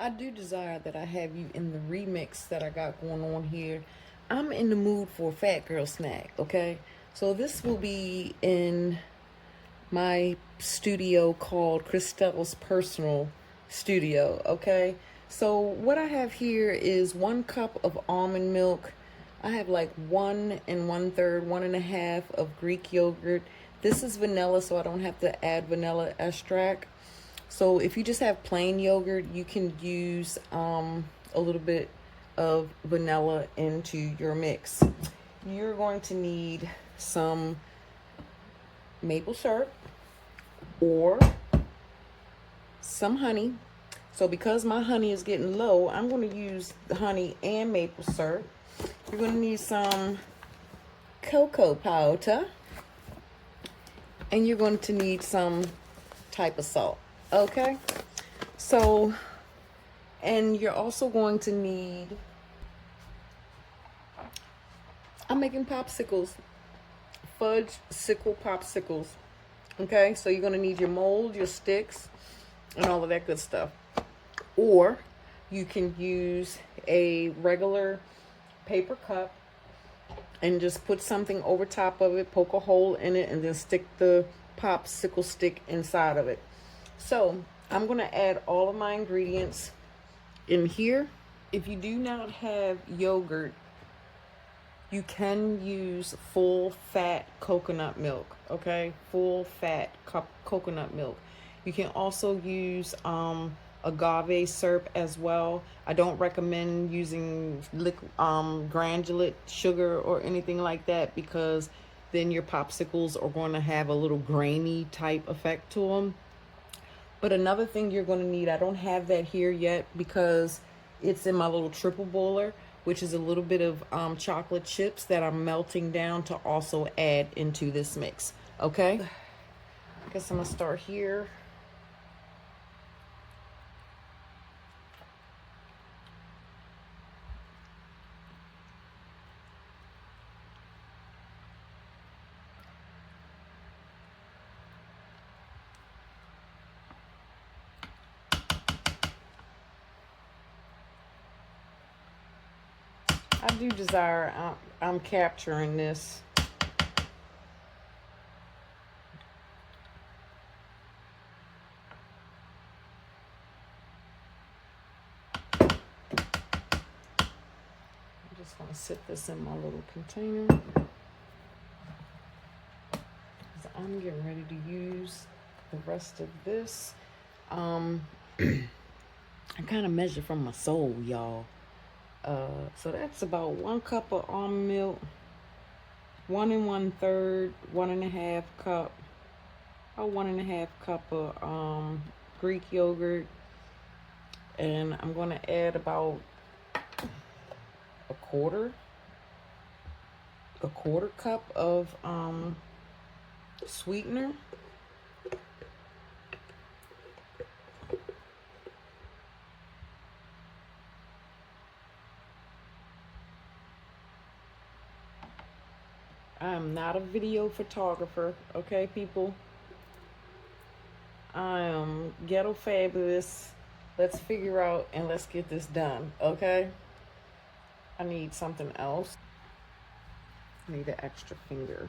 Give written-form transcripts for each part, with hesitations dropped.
I do desire that I have you in the remix that I got going on here. I'm in the mood for a fat girl snack, okay? So this will be in my studio called Christel's Personal Studio, okay? So what I have here is 1 cup of almond milk. I have like 1 1/3, 1 1/2 of Greek yogurt. This is vanilla, so I don't have to add vanilla extract. So if you just have plain yogurt, you can use a little bit of vanilla into your mix. You're going to need some maple syrup or some honey. So because my honey is getting low, I'm going to use the honey and maple syrup. You're going to need some cocoa powder, and you're going to need some type of salt. Okay, so, and you're also going to need, I'm making popsicles, fudge sickle popsicles. Okay, so you're going to need your mold, your sticks, and all of that good stuff. Or you can use a regular paper cup and just put something over top of it, poke a hole in it, and then stick the popsicle stick inside of it. So I'm going to add all of my ingredients in here. If you do not have yogurt, you can use full fat coconut milk, okay? Full fat coconut milk. You can also use agave syrup as well. I don't recommend using granulate sugar or anything like that, because then your popsicles are going to have a little grainy type effect to them. But another thing you're going to need, I don't have that here yet because it's in my little triple boiler, which is a little bit of chocolate chips that I'm melting down to also add into this mix. Okay, I guess I'm going to start here. I do desire, I'm capturing this. I'm just going to sit this in my little container. I'm getting ready to use the rest of this. I kind of measure from my soul, y'all. So that's about 1 cup of almond milk, 1 1/3, 1 1/2 cup, or 1 1/2 cup of Greek yogurt, and I'm going to add about a quarter cup of sweetener. I am not a video photographer, okay, people? I am ghetto fabulous. Let's figure out and let's get this done, okay? I need something else. I need an extra finger.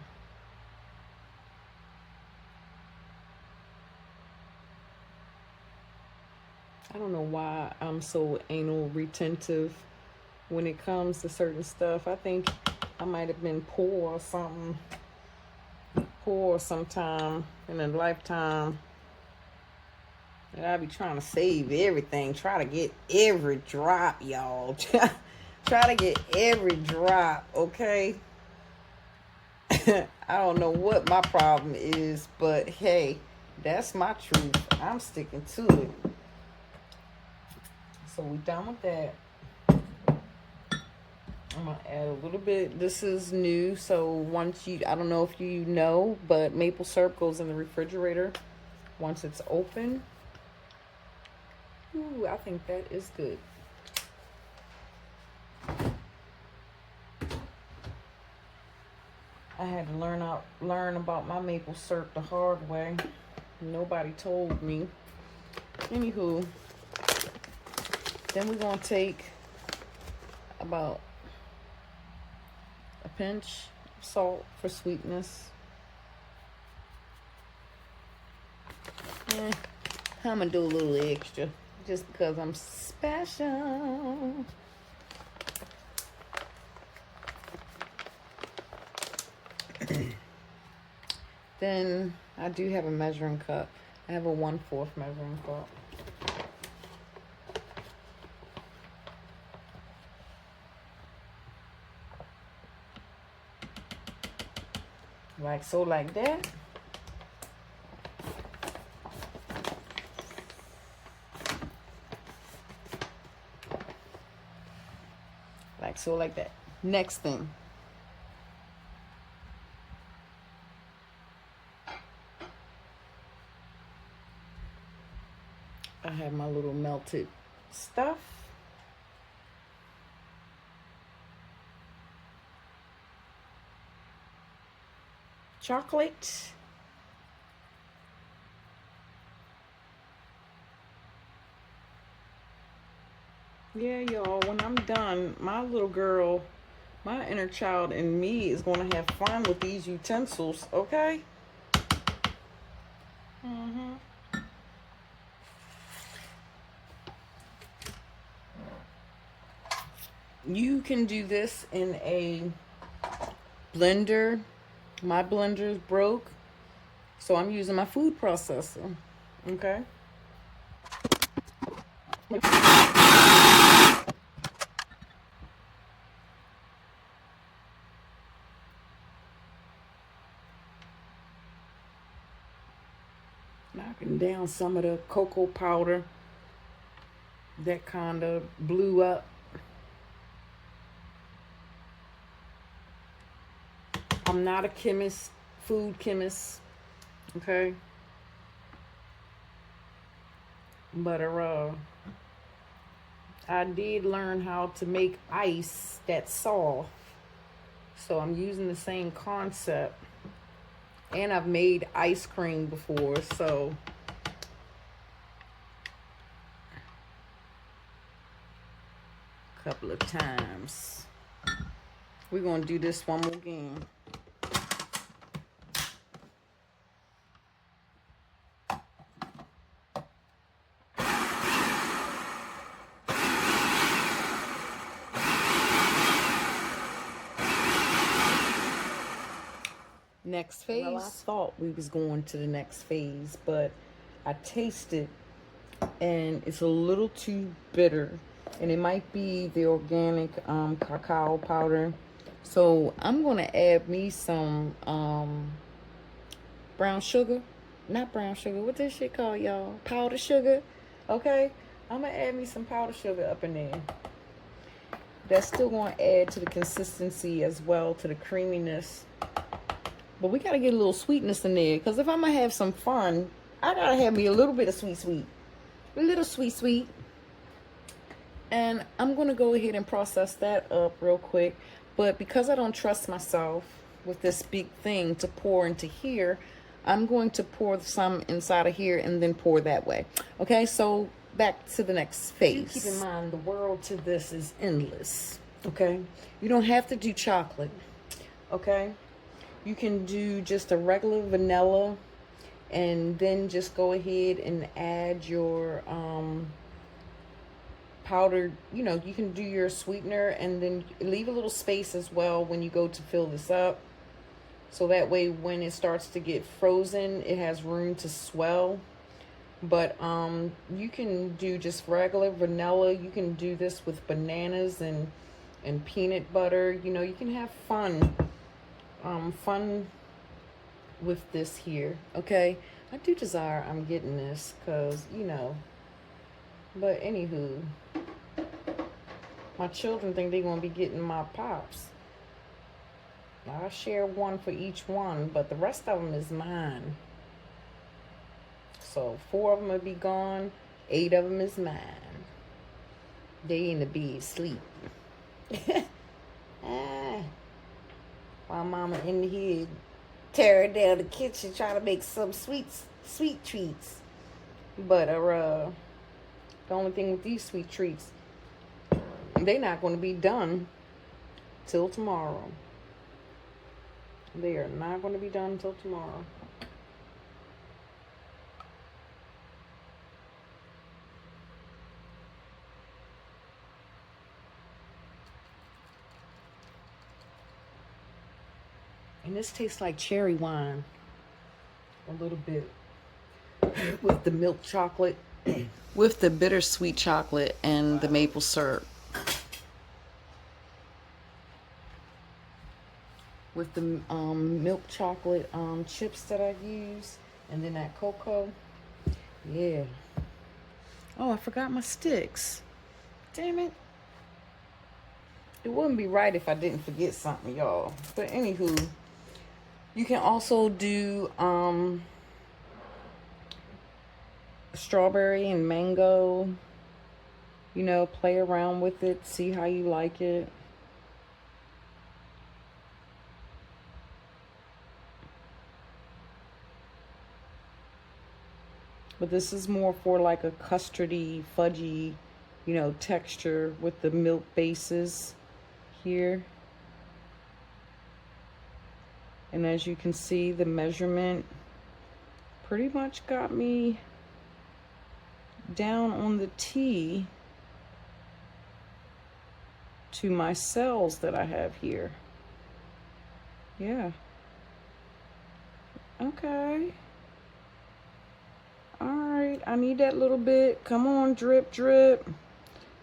I don't know why I'm so anal retentive when it comes to certain stuff. I think I might have been poor sometime in a lifetime. And I be trying to save everything, try to get every drop, y'all. Try to get every drop, okay? I don't know what my problem is, but hey, that's my truth. I'm sticking to it. So we done with that. I'm gonna add a little bit. This is new, so once you, I don't know if you know, but maple syrup goes in the refrigerator once it's open. Ooh, I think that is good. I had to learn about my maple syrup the hard way. Nobody told me. Anywho, Then we're going to take about a pinch of salt for sweetness. I'm going to do a little extra just because I'm special. Then I do have a measuring cup. I have a 1/4 measuring cup. Like so, like that. Like so, like that. Next thing. I have my little melted stuff. Chocolate. Yeah, y'all, when I'm done, my little girl, my inner child in me is going to have fun with these utensils, okay? You can do this in a blender. My blender is broke, so I'm using my food processor, okay? Knocking down some of the cocoa powder that kind of blew up. I'm not a chemist, food chemist, okay? But I did learn how to make ice that's soft. So I'm using the same concept. And I've made ice cream before, so a couple of times. We're going to do this one more again. Next phase. Well, I thought we was going to the next phase, but I tasted and it's a little too bitter, and it might be the organic cacao powder. So I'm going to add me some brown sugar. Not brown sugar. What this shit called, y'all? Powder sugar. Okay? I'm going to add me some powder sugar up in there. That's still going to add to the consistency as well, to the creaminess. But we got to get a little sweetness in there. Because if I'm going to have some fun, I got to have me a little bit of sweet. A little sweet. And I'm going to go ahead and process that up real quick. But because I don't trust myself with this big thing to pour into here, I'm going to pour some inside of here and then pour that way. Okay, so back to the next phase. Keep in mind, the world to this is endless. Okay, you don't have to do chocolate. Okay, you can do just a regular vanilla, and then just go ahead and add your powdered, you can do your sweetener, and then leave a little space as well when you go to fill this up, so that way when it starts to get frozen, it has room to swell. But you can do just regular vanilla. You can do this with bananas and peanut butter. You can have fun with this here. Okay, I do desire I'm getting this because but anywho, my children think they're going to be getting my pops. I'll share one for each one, but the rest of them is mine. So 4 of them will be gone. 8 of them is mine. They in the bed sleep. While mama in the head tearing down the kitchen trying to make some sweet treats. But the only thing with these sweet treats they're not going to be done till tomorrow. They are not going to be done until tomorrow. And this tastes like cherry wine a little bit with the milk chocolate, with the bittersweet chocolate and the maple syrup. With the milk chocolate chips that I use, and then that cocoa. Yeah. Oh, I forgot my sticks. Damn it. It wouldn't be right if I didn't forget something, y'all. But anywho, you can also do strawberry and mango. You know, play around with it, see how you like it. But this is more for like a custardy, fudgy, you know, texture with the milk bases here. And as you can see, the measurement pretty much got me down on the T to my cells that I have here. Yeah. Okay. All right, I need that little bit. Come on, drip, drip.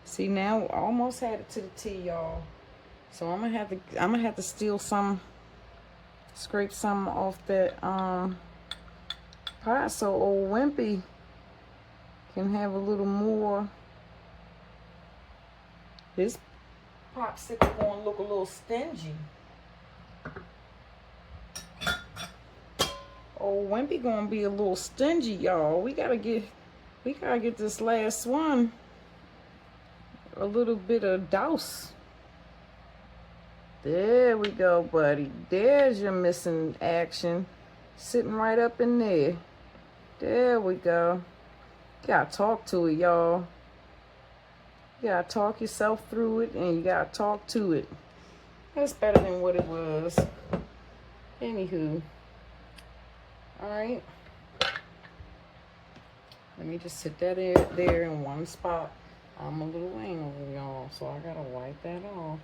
See, now I almost had it to the T, y'all. So I'm gonna have to steal some, scrape some off that pot so old Wimpy can have a little more. This popsicle gonna look a little stingy. Oh, Wimpy gonna be a little stingy, y'all. We gotta get this last one a little bit of douse. There we go, buddy. There's your missing action, sitting right up in there. There we go. You gotta talk to it, y'all. You gotta talk yourself through it, and you gotta talk to it. That's better than what it was. Anywho. Alright, let me just sit that there in one spot. I'm a little anal, y'all, so I gotta wipe that off.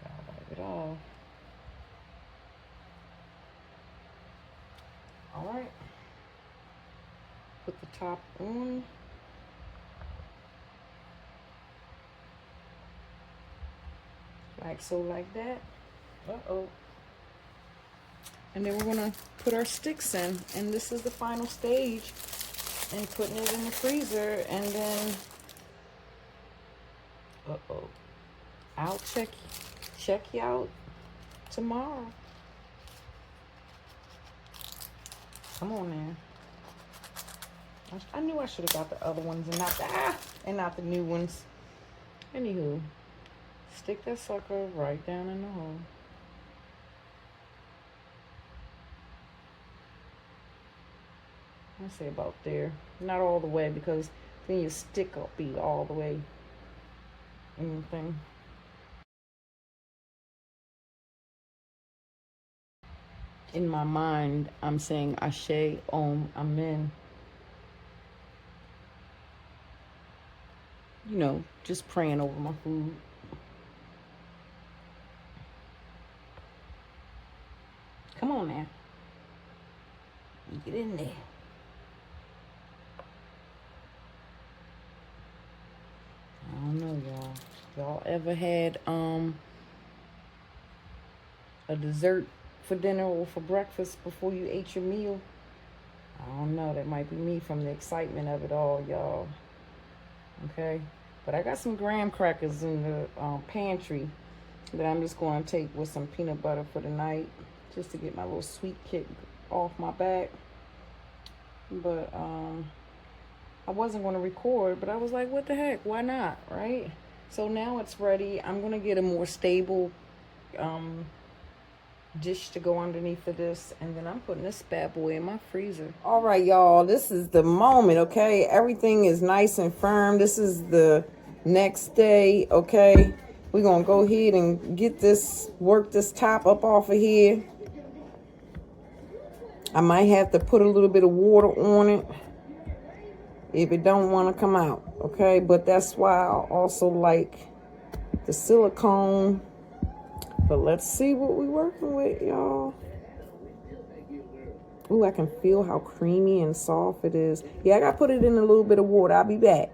Gotta wipe it off. Alright, put the top on. Like so, like that. Uh-oh. And then we're gonna put our sticks in, and this is the final stage, and putting it in the freezer, and then I'll check you out tomorrow. Come on now. I knew I should have got the other ones and not the new ones. Anywho, stick that sucker right down in the hole. I say about there, not all the way, because then your stick will be all the way in the thing. In my mind, I'm saying Ashe, Om, Amen. You know, just praying over my food. Come on now. Get in there. I don't know, y'all. Y'all ever had a dessert for dinner or for breakfast before you ate your meal? I don't know. That might be me from the excitement of it all, y'all. Okay? But I got some graham crackers in the pantry that I'm just going to take with some peanut butter for the night, just to get my little sweet kick off my back. But I wasn't going to record, but I was like, what the heck? Why not? Right? So now it's ready. I'm going to get a more stable dish to go underneath of this, and then I'm putting this bad boy in my freezer. All right, y'all, this is the moment. Okay, everything is nice and firm. This is the Next day, okay, we're going to go ahead and get this, work this top up off of here. I might have to put a little bit of water on it if it don't want to come out, okay? But that's why I also like the silicone. But let's see what we're working with, y'all. Ooh, I can feel how creamy and soft it is. Yeah, I got to put it in a little bit of water. I'll be back.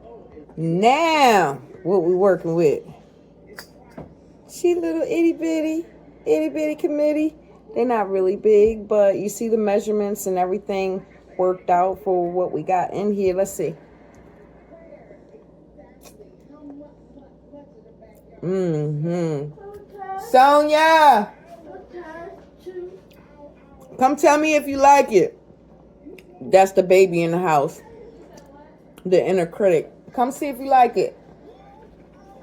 Now, what we working with? She little itty bitty committee. They're not really big, but you see the measurements and everything worked out for what we got in here. Let's see. Sonia, come tell me if you like it. That's the baby in the house. The inner critic. Come see if you like it.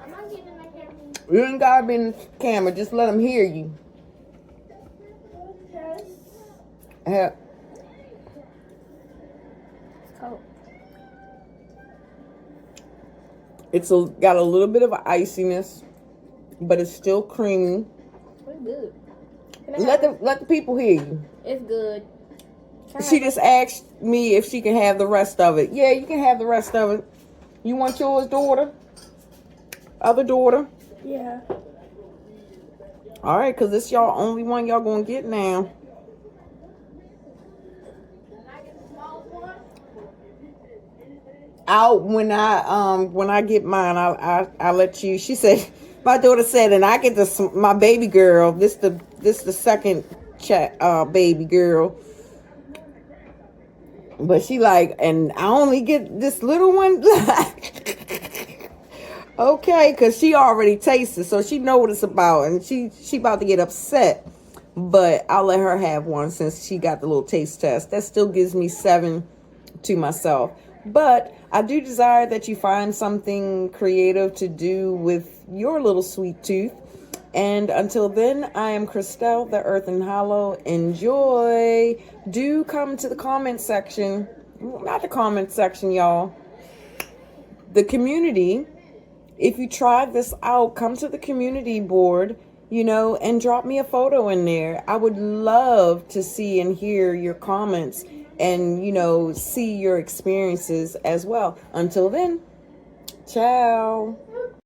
I'm not giving my camera. You ain't gotta be in the camera. Just let them hear you. Yeah. Oh. It's got a little bit of iciness, but it's still creamy. It's good. Let the people hear you. It's good. She just asked me if she can have the rest of it. Yeah, you can have the rest of it. You want yours, daughter? Other daughter? Yeah. All right, because this y'all only one y'all gonna get now. Out when I get mine, I'll let you. She said, my daughter said, and I get my baby girl. This the second baby girl. But she like, and I only get this little one. Okay, because she already tasted, so she know what it's about, and she about to get upset. But I'll let her have one since she got the little taste test. That still gives me 7 to myself. But I do desire that you find something creative to do with your little sweet tooth. And until then, I am Christel, the Earth and Hollow. Enjoy. Do come to the comment section. Not the comment section, y'all. The community. If you try this out, come to the community board, and drop me a photo in there. I would love to see and hear your comments and, see your experiences as well. Until then, ciao.